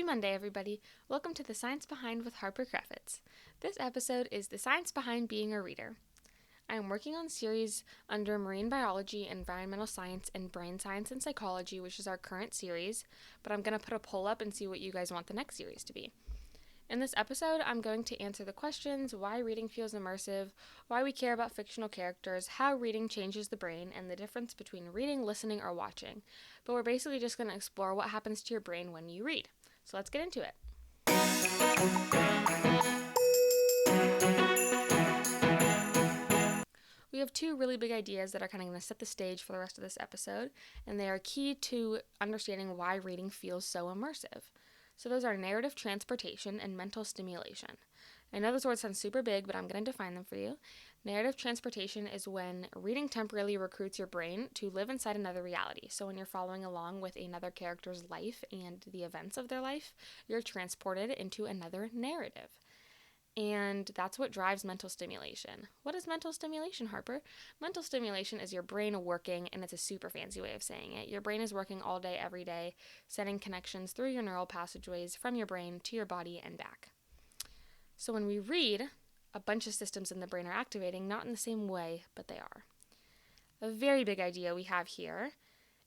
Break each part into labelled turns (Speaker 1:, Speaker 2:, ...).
Speaker 1: Happy Monday, everybody. Welcome to The Science Behind with Harper Creffitz. This episode is The Science Behind Being a Reader. I am working on a series under marine biology, environmental science, and brain science and psychology, which is our current series, but I'm going to put a poll up and see what you guys want the next series to be. In this episode, I'm going to answer the questions: why reading feels immersive, why we care about fictional characters, how reading changes the brain, and the difference between reading, listening, or watching. But we're basically just going to explore what happens to your brain when you read. So let's get into it. We have two really big ideas that are kind of going to set the stage for the rest of this episode, and they are key to understanding why reading feels so immersive. So those are narrative transportation and mental stimulation. I know those words sound super big, but I'm going to define them for you. Narrative transportation is when reading temporarily recruits your brain to live inside another reality. So when you're following along with another character's life and the events of their life, you're transported into another narrative. And that's what drives mental stimulation. What is mental stimulation, Harper? Mental stimulation is your brain working, and it's a super fancy way of saying it. Your brain is working all day, every day, setting connections through your neural passageways from your brain to your body and back. So when we read, a bunch of systems in the brain are activating, not in the same way, but they are. A very big idea we have here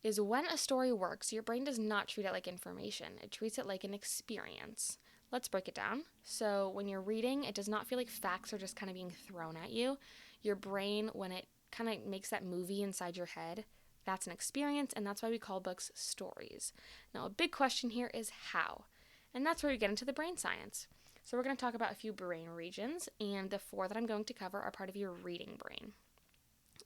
Speaker 1: is when a story works, your brain does not treat it like information. It treats it like an experience. Let's break it down. So when you're reading, it does not feel like facts are just kind of being thrown at you. Your brain, when it kind of makes that movie inside your head, that's an experience, and that's why we call books stories. Now, a big question here is how? And that's where we get into the brain science. So we're going to talk about a few brain regions, and the four that I'm going to cover are part of your reading brain,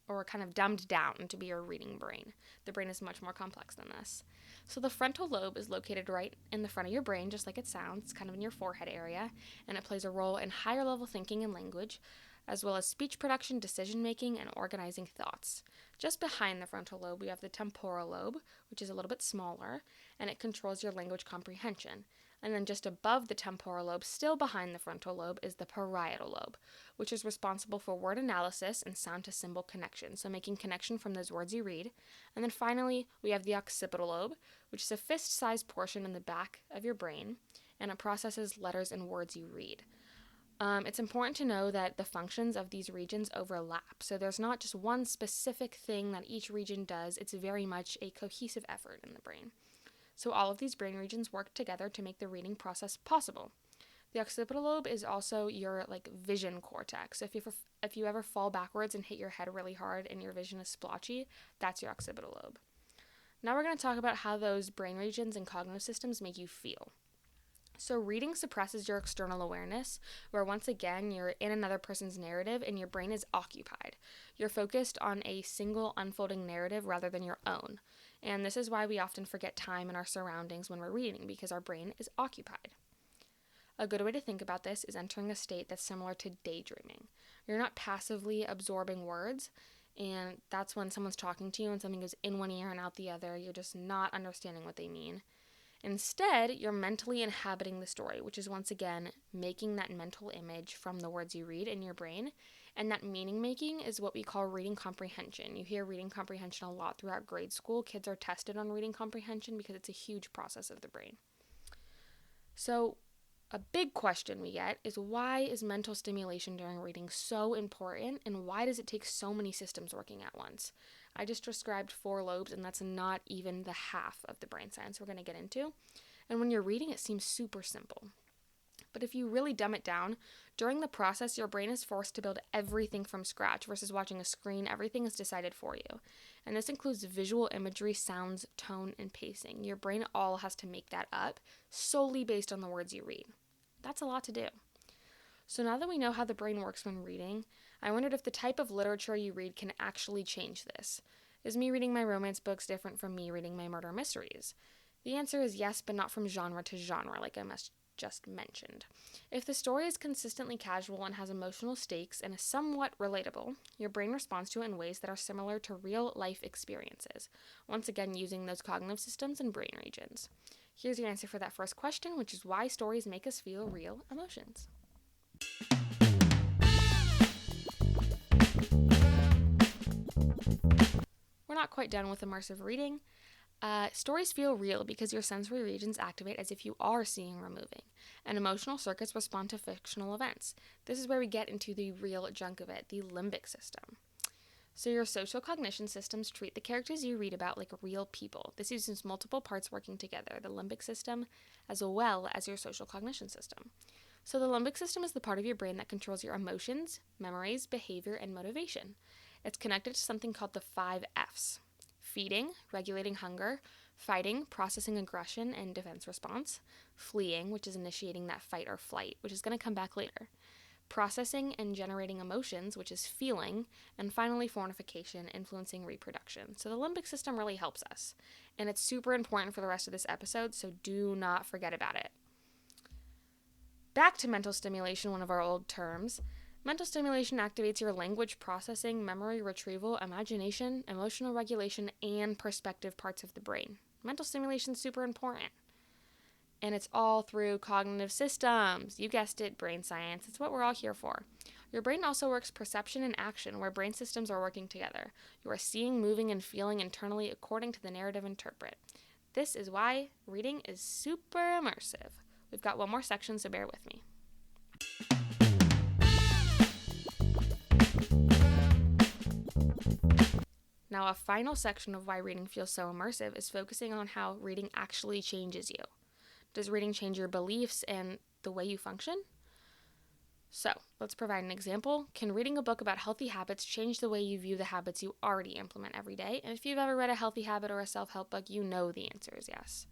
Speaker 1: or kind of dumbed down to be your reading brain. The brain is much more complex than this. So the frontal lobe is located right in the front of your brain, just like it sounds. It's kind of in your forehead area, and it plays a role in higher level thinking and language, as well as speech production, decision making, and organizing thoughts. Just behind the frontal lobe, we have the temporal lobe, which is a little bit smaller, and it controls your language comprehension. And then just above the temporal lobe, still behind the frontal lobe, is the parietal lobe, which is responsible for word analysis and sound-to-symbol connection, so making connection from those words you read. And then finally, we have the occipital lobe, which is a fist-sized portion in the back of your brain, and it processes letters and words you read. It's important to know that the functions of these regions overlap, so there's not just one specific thing that each region does. It's very much a cohesive effort in the brain. So all of these brain regions work together to make the reading process possible. The occipital lobe is also your vision cortex. If you ever fall backwards and hit your head really hard and your vision is splotchy, that's your occipital lobe. Now we're going to talk about how those brain regions and cognitive systems make you feel. So reading suppresses your external awareness, where once again you're in another person's narrative and your brain is occupied. You're focused on a single unfolding narrative rather than your own. And this is why we often forget time and our surroundings when we're reading, because our brain is occupied. A good way to think about this is entering a state that's similar to daydreaming. You're not passively absorbing words, and that's when someone's talking to you and something goes in one ear and out the other. You're just not understanding what they mean. Instead, you're mentally inhabiting the story, which is once again making that mental image from the words you read in your brain. And that meaning making is what we call reading comprehension. You hear reading comprehension a lot throughout grade school. Kids are tested on reading comprehension because it's a huge process of the brain. So a big question we get is, why is mental stimulation during reading so important, and why does it take so many systems working at once? I just described 4 lobes, and that's not even the half of the brain science we're going to get into. And when you're reading, it seems super simple. But if you really dumb it down, during the process, your brain is forced to build everything from scratch versus watching a screen. Everything is decided for you. And this includes visual imagery, sounds, tone, and pacing. Your brain all has to make that up solely based on the words you read. That's a lot to do. So now that we know how the brain works when reading, I wondered if the type of literature you read can actually change this. Is me reading my romance books different from me reading my murder mysteries? The answer is yes, but not from genre to genre, like I just mentioned. If the story is consistently casual and has emotional stakes and is somewhat relatable, your brain responds to it in ways that are similar to real-life experiences, once again using those cognitive systems and brain regions. Here's your answer for that first question, which is why stories make us feel real emotions. We're not quite done with immersive reading. Stories feel real because your sensory regions activate as if you are seeing or moving, and emotional circuits respond to fictional events. This is where we get into the real junk of it, the limbic system. So your social cognition systems treat the characters you read about like real people. This uses multiple parts working together, the limbic system as well as your social cognition system. So the limbic system is the part of your brain that controls your emotions, memories, behavior, and motivation. It's connected to something called the 5 F's: feeding, regulating hunger; fighting, processing aggression and defense response; fleeing, which is initiating that fight or flight, which is going to come back later; processing and generating emotions, which is feeling; and finally fornication, influencing reproduction. So the limbic system really helps us, and it's super important for the rest of this episode, so do not forget about it. Back to mental stimulation, one of our old terms. Mental stimulation activates your language processing, memory retrieval, imagination, emotional regulation, and perspective parts of the brain. Mental stimulation is super important. And it's all through cognitive systems. You guessed it, brain science. It's what we're all here for. Your brain also works perception and action, where brain systems are working together. You are seeing, moving, and feeling internally according to the narrative interpret. This is why reading is super immersive. We've got one more section, so bear with me. Now, a final section of why reading feels so immersive is focusing on how reading actually changes you. Does reading change your beliefs and the way you function? So, let's provide an example. Can reading a book about healthy habits change the way you view the habits you already implement every day? And if you've ever read a healthy habit or a self-help book, you know the answer is yes.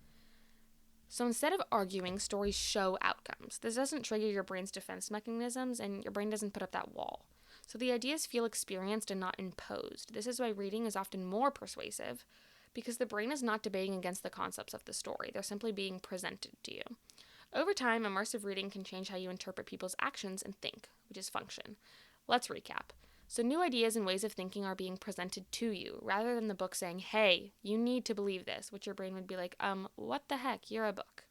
Speaker 1: So instead of arguing, stories show outcomes. This doesn't trigger your brain's defense mechanisms, and your brain doesn't put up that wall. So the ideas feel experienced and not imposed. This is why reading is often more persuasive, because the brain is not debating against the concepts of the story. They're simply being presented to you. Over time, immersive reading can change how you interpret people's actions and think, which is function. Let's recap. So new ideas and ways of thinking are being presented to you, rather than the book saying, hey, you need to believe this, which your brain would be like, what the heck, you're a book.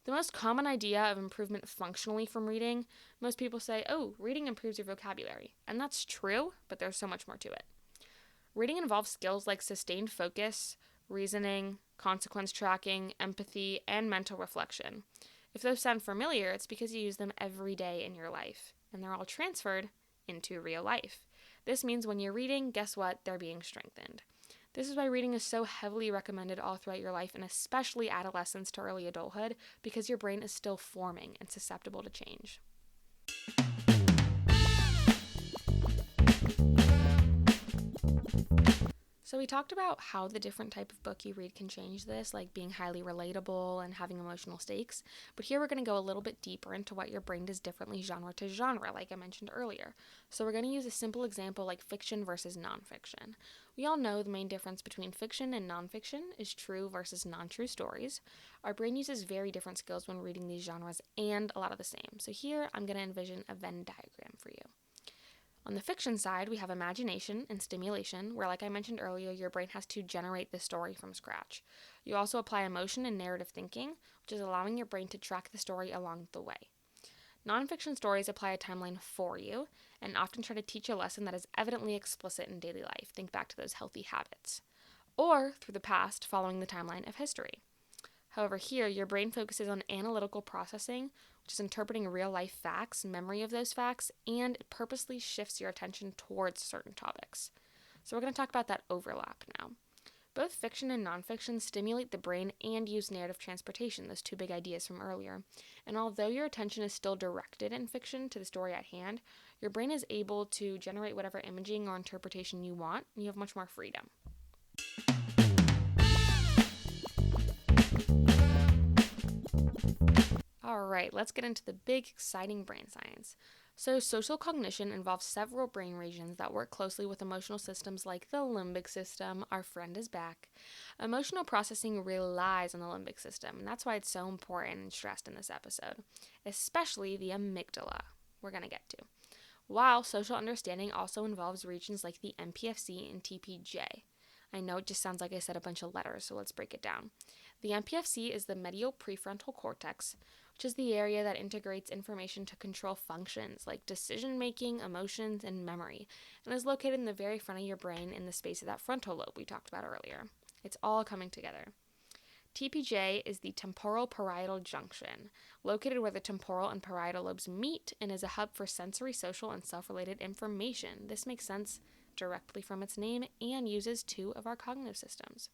Speaker 1: The most common idea of improvement functionally from reading, most people say, oh, reading improves your vocabulary. And that's true, but there's so much more to it. Reading involves skills like sustained focus, reasoning, consequence tracking, empathy, and mental reflection. If those sound familiar, it's because you use them every day in your life, and they're all transferred into real life. This means when you're reading, guess what? They're being strengthened. This is why reading is so heavily recommended all throughout your life, and especially adolescence to early adulthood, because your brain is still forming and susceptible to change. So we talked about how the different type of book you read can change this, like being highly relatable and having emotional stakes. But here we're going to go a little bit deeper into what your brain does differently genre to genre, like I mentioned earlier. So we're going to use a simple example like fiction versus nonfiction. We all know the main difference between fiction and nonfiction is true versus non-true stories. Our brain uses very different skills when reading these genres and a lot of the same. So here I'm going to envision a Venn diagram for you. On the fiction side, we have imagination and stimulation, where, like I mentioned earlier, your brain has to generate the story from scratch. You also apply emotion and narrative thinking, which is allowing your brain to track the story along the way. Nonfiction stories apply a timeline for you and often try to teach a lesson that is evidently explicit in daily life. Think back to those healthy habits. Or through the past, following the timeline of history. However, here, your brain focuses on analytical processing, which is interpreting real-life facts, memory of those facts, and it purposely shifts your attention towards certain topics. So we're going to talk about that overlap now. Both fiction and nonfiction stimulate the brain and use narrative transportation, those two big ideas from earlier. And although your attention is still directed in fiction to the story at hand, your brain is able to generate whatever imaging or interpretation you want, and you have much more freedom. Alright, let's get into the big, exciting brain science. So, social cognition involves several brain regions that work closely with emotional systems like the limbic system. Our friend is back. Emotional processing relies on the limbic system, and that's why it's so important and stressed in this episode, especially the amygdala, we're going to get to. While social understanding also involves regions like the MPFC and TPJ. I know it just sounds like I said a bunch of letters, so let's break it down. The MPFC is the medial prefrontal cortex, which is the area that integrates information to control functions like decision-making, emotions, and memory, and is located in the very front of your brain in the space of that frontal lobe we talked about earlier. It's all coming together. TPJ is the temporal parietal junction, located where the temporal and parietal lobes meet, and is a hub for sensory, social, and self-related information. This makes sense directly from its name and uses 2 of our cognitive systems.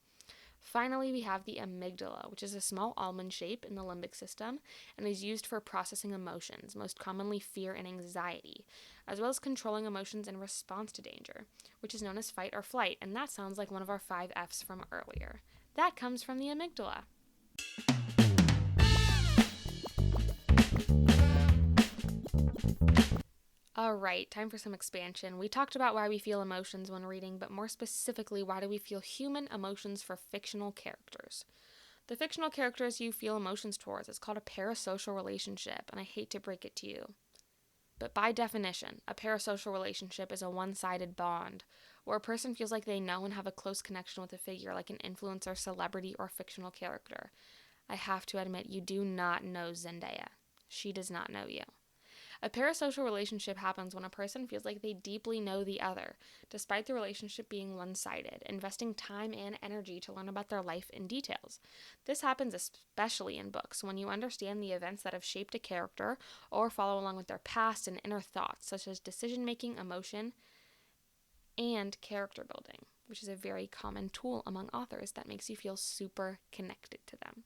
Speaker 1: Finally, we have the amygdala, which is a small almond shape in the limbic system and is used for processing emotions, most commonly fear and anxiety, as well as controlling emotions in response to danger, which is known as fight or flight, and that sounds like one of our 5 F's from earlier. That comes from the amygdala. Alright, time for some expansion. We talked about why we feel emotions when reading, but more specifically, why do we feel human emotions for fictional characters? The fictional characters you feel emotions towards is called a parasocial relationship, and I hate to break it to you. But by definition, a parasocial relationship is a one-sided bond, where a person feels like they know and have a close connection with a figure, like an influencer, celebrity, or fictional character. I have to admit, you do not know Zendaya. She does not know you. A parasocial relationship happens when a person feels like they deeply know the other, despite the relationship being one-sided, investing time and energy to learn about their life in details. This happens especially in books, when you understand the events that have shaped a character, or follow along with their past and inner thoughts, such as decision-making, emotion, and character building, which is a very common tool among authors that makes you feel super connected to them.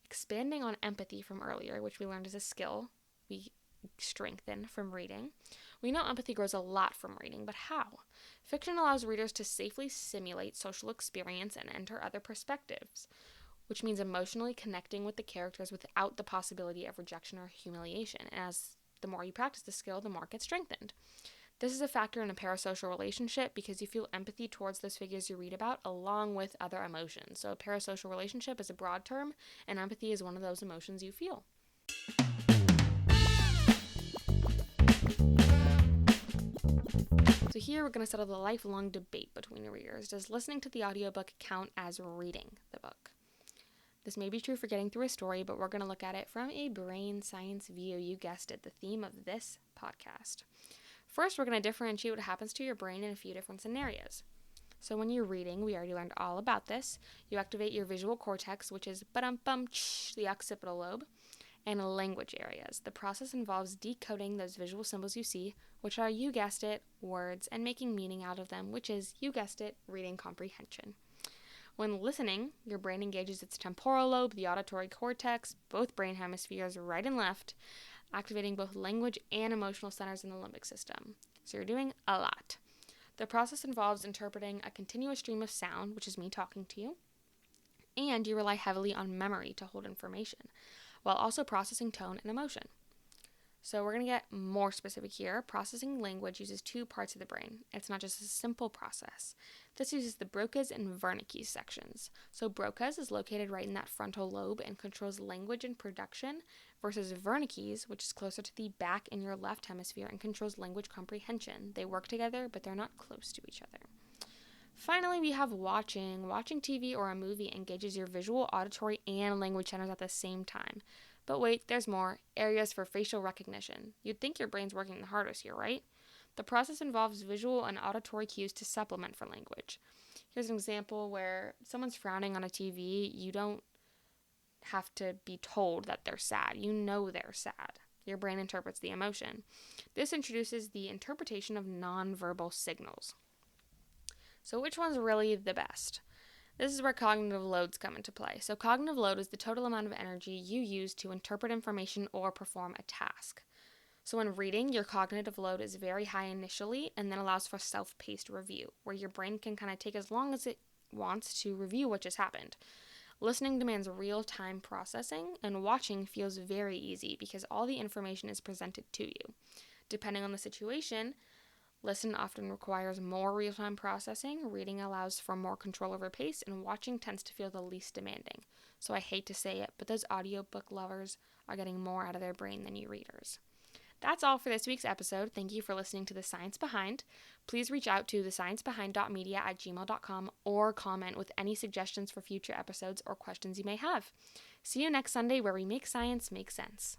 Speaker 1: Expanding on empathy from earlier, which we learned is a skill we strengthen from reading. We know empathy grows a lot from reading, but how? Fiction allows readers to safely simulate social experience and enter other perspectives, which means emotionally connecting with the characters without the possibility of rejection or humiliation. And as the more you practice the skill, the more it gets strengthened. This is a factor in a parasocial relationship because you feel empathy towards those figures you read about along with other emotions. So a parasocial relationship is a broad term, and empathy is one of those emotions you feel. So here we're going to settle the lifelong debate between readers. Does listening to the audiobook count as reading the book? This may be true for getting through a story, but we're going to look at it from a brain science view. You guessed it, the theme of this podcast. First, we're going to differentiate what happens to your brain in a few different scenarios. So when you're reading, we already learned all about this. You activate your visual cortex, which is the occipital lobe, and language areas. The process involves decoding those visual symbols you see, which are, you guessed it, words, and making meaning out of them, which is, you guessed it, reading comprehension. When listening, your brain engages its temporal lobe, the auditory cortex, both brain hemispheres, right and left, activating both language and emotional centers in the limbic system. So you're doing a lot. The process involves interpreting a continuous stream of sound, which is me talking to you, and you rely heavily on memory to hold information, while also processing tone and emotion. So we're going to get more specific here. Processing language uses 2 parts of the brain. It's not just a simple process. This uses the Broca's and Wernicke's sections. So Broca's is located right in that frontal lobe and controls language and production, versus Wernicke's, which is closer to the back in your left hemisphere and controls language comprehension. They work together, but they're not close to each other. Finally, we have watching. Watching TV or a movie engages your visual, auditory, and language centers at the same time. But wait, there's more. Areas for facial recognition. You'd think your brain's working the hardest here, right? The process involves visual and auditory cues to supplement for language. Here's an example where someone's frowning on a TV. You don't have to be told that they're sad. You know they're sad. Your brain interprets the emotion. This introduces the interpretation of nonverbal signals. So which one's really the best? This is where cognitive loads come into play. So cognitive load is the total amount of energy you use to interpret information or perform a task. So when reading, your cognitive load is very high initially and then allows for self-paced review, where your brain can kind of take as long as it wants to review what just happened. Listening demands real-time processing, and watching feels very easy because all the information is presented to you. Depending on the situation, listen often requires more real-time processing, reading allows for more control over pace, and watching tends to feel the least demanding. So I hate to say it, but those audiobook lovers are getting more out of their brain than you readers. That's all for this week's episode. Thank you for listening to The Science Behind. Please reach out to thesciencebehind.media@gmail.com or comment with any suggestions for future episodes or questions you may have. See you next Sunday where we make science make sense.